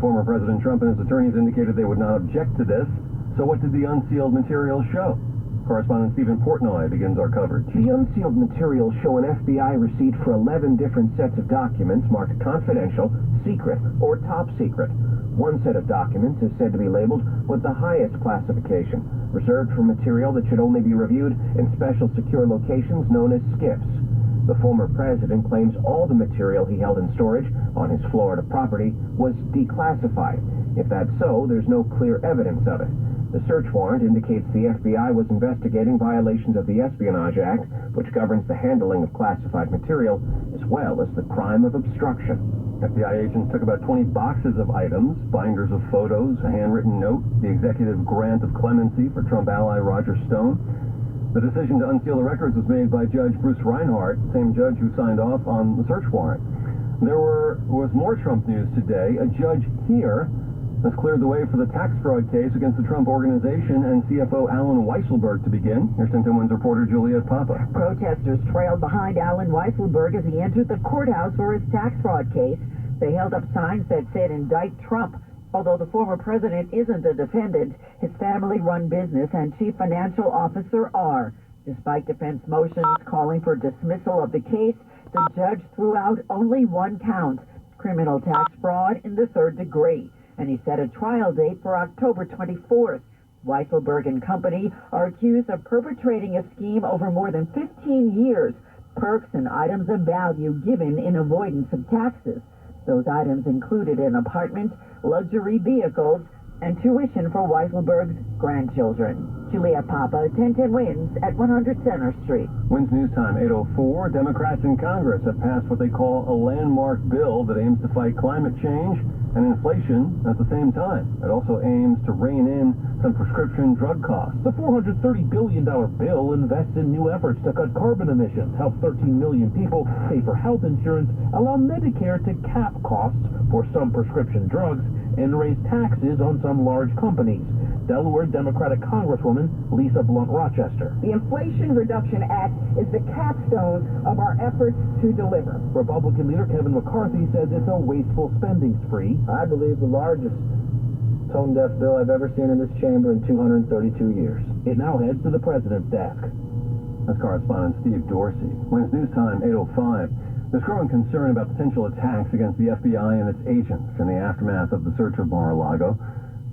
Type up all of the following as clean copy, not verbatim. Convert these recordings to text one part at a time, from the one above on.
Former President Trump and his attorneys indicated they would not object to this. So what did the unsealed materials show? Correspondent Stephen Portnoy begins our coverage. The unsealed materials show an FBI receipt for 11 different sets of documents marked confidential, secret, or top secret. One set of documents is said to be labeled with the highest classification, reserved for material that should only be reviewed in special secure locations known as SCIFs. The former president claims all the material he held in storage on his Florida property was declassified. If that's so, there's no clear evidence of it. The search warrant indicates the FBI was investigating violations of the Espionage Act, which governs the handling of classified material, as well as the crime of obstruction. FBI agents took about 20 boxes of items, binders of photos, a handwritten note, the executive grant of clemency for Trump ally Roger Stone. The decision to unseal the records was made by Judge Bruce Reinhardt, same judge who signed off on the search warrant. There was more Trump news today. A judge here has cleared the way for the tax fraud case against the Trump Organization and CFO Alan Weisselberg to begin. Here's Cynthia Wynn's reporter Juliet Papa. Protesters trailed behind Alan Weisselberg as he entered the courthouse for his tax fraud case. They held up signs that said, "Indict Trump." Although the former president isn't a defendant, his family-run business and chief financial officer are. Despite defense motions calling for dismissal of the case, the judge threw out only one count, criminal tax fraud in the third degree, and he set a trial date for October 24th. Weisselberg and company are accused of perpetrating a scheme over more than 15 years, perks and items of value given in avoidance of taxes. Those items included an apartment, luxury vehicles, and tuition for Weisselberg's grandchildren. Juliet Papa, 1010 Wins at 100 Center Street. Wins News Time, 8:04. Democrats in Congress have passed what they call a landmark bill that aims to fight climate change and inflation at the same time. It also aims to rein in some prescription drug costs. The $430 billion bill invests in new efforts to cut carbon emissions, help 13 million people pay for health insurance, allow Medicare to cap costs for some prescription drugs, and raise taxes on some large companies. Delaware Democratic Congresswoman Lisa Blunt Rochester. The Inflation Reduction Act is the capstone of our efforts to deliver. Republican leader Kevin McCarthy says it's a wasteful spending spree. I believe the largest tone-deaf bill I've ever seen in this chamber in 232 years. It now heads to the president's desk. That's correspondent Steve Dorsey. Wins News Time, 8:05. There's growing concern about potential attacks against the FBI and its agents in the aftermath of the search of Mar-a-Lago.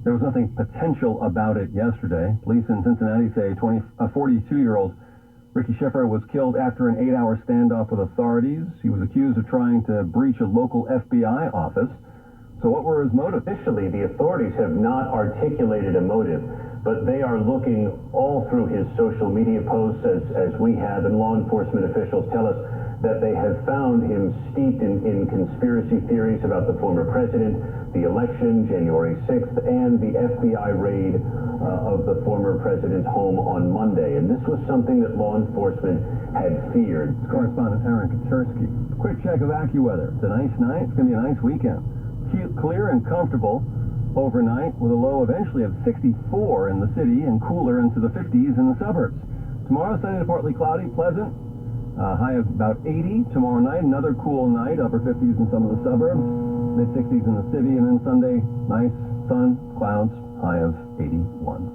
There was nothing potential about it yesterday. Police in Cincinnati say a 42-year-old Ricky Schiffer was killed after an 8-hour standoff with authorities. He was accused of trying to breach a local FBI office. So what were his motives? Officially, the authorities have not articulated a motive, but they are looking all through his social media posts, as we have, and law enforcement officials tell us that they have found him steeped in conspiracy theories about the former president, the election, January 6th, and the FBI raid of the former president's home on Monday. And this was something that law enforcement had feared. Correspondent Aaron Katursky. Quick check of AccuWeather. It's a nice night. It's going to be a nice weekend. Clear and comfortable overnight with a low eventually of 64 in the city and cooler into the 50s in the suburbs. Tomorrow, sunny to partly cloudy, pleasant. High of about 80. Tomorrow night, another cool night, upper 50s in some of the suburbs, mid-60s in the city, and then Sunday, nice sun, clouds, high of 81.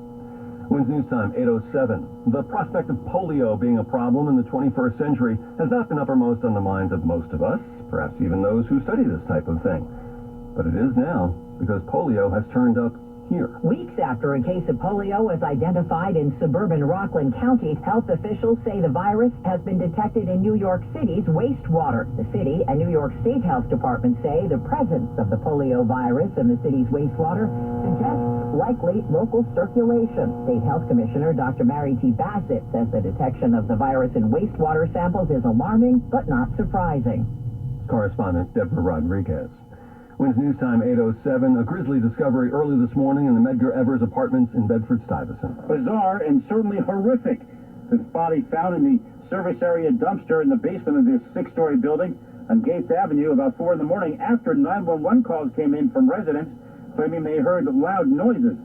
Wins News Time, 8:07. The prospect of polio being a problem in the 21st century has not been uppermost on the minds of most of us, perhaps even those who study this type of thing. But it is now, because polio has turned up here. Weeks after a case of polio was identified in suburban Rockland County, health officials say the virus has been detected in New York City's wastewater. The city and New York State Health Department say the presence of the polio virus in the city's wastewater suggests likely local circulation. State Health Commissioner Dr. Mary T. Bassett says the detection of the virus in wastewater samples is alarming but not surprising. Correspondent Deborah Rodriguez. Wins News Time, 8:07. A grisly discovery early this morning in the Medgar Evers apartments in Bedford-Stuyvesant. Bizarre and certainly horrific. This body found in the service area dumpster in the basement of this 6-story building on Gates Avenue about 4 in the morning after 911 calls came in from residents claiming they heard loud noises.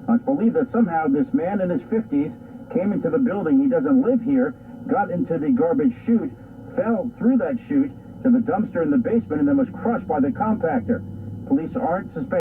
It's believed that somehow this man in his 50s came into the building. He doesn't live here, got into the garbage chute, fell through that chute to the dumpster in the basement, and then was crushed by the compactor. Police aren't suspecting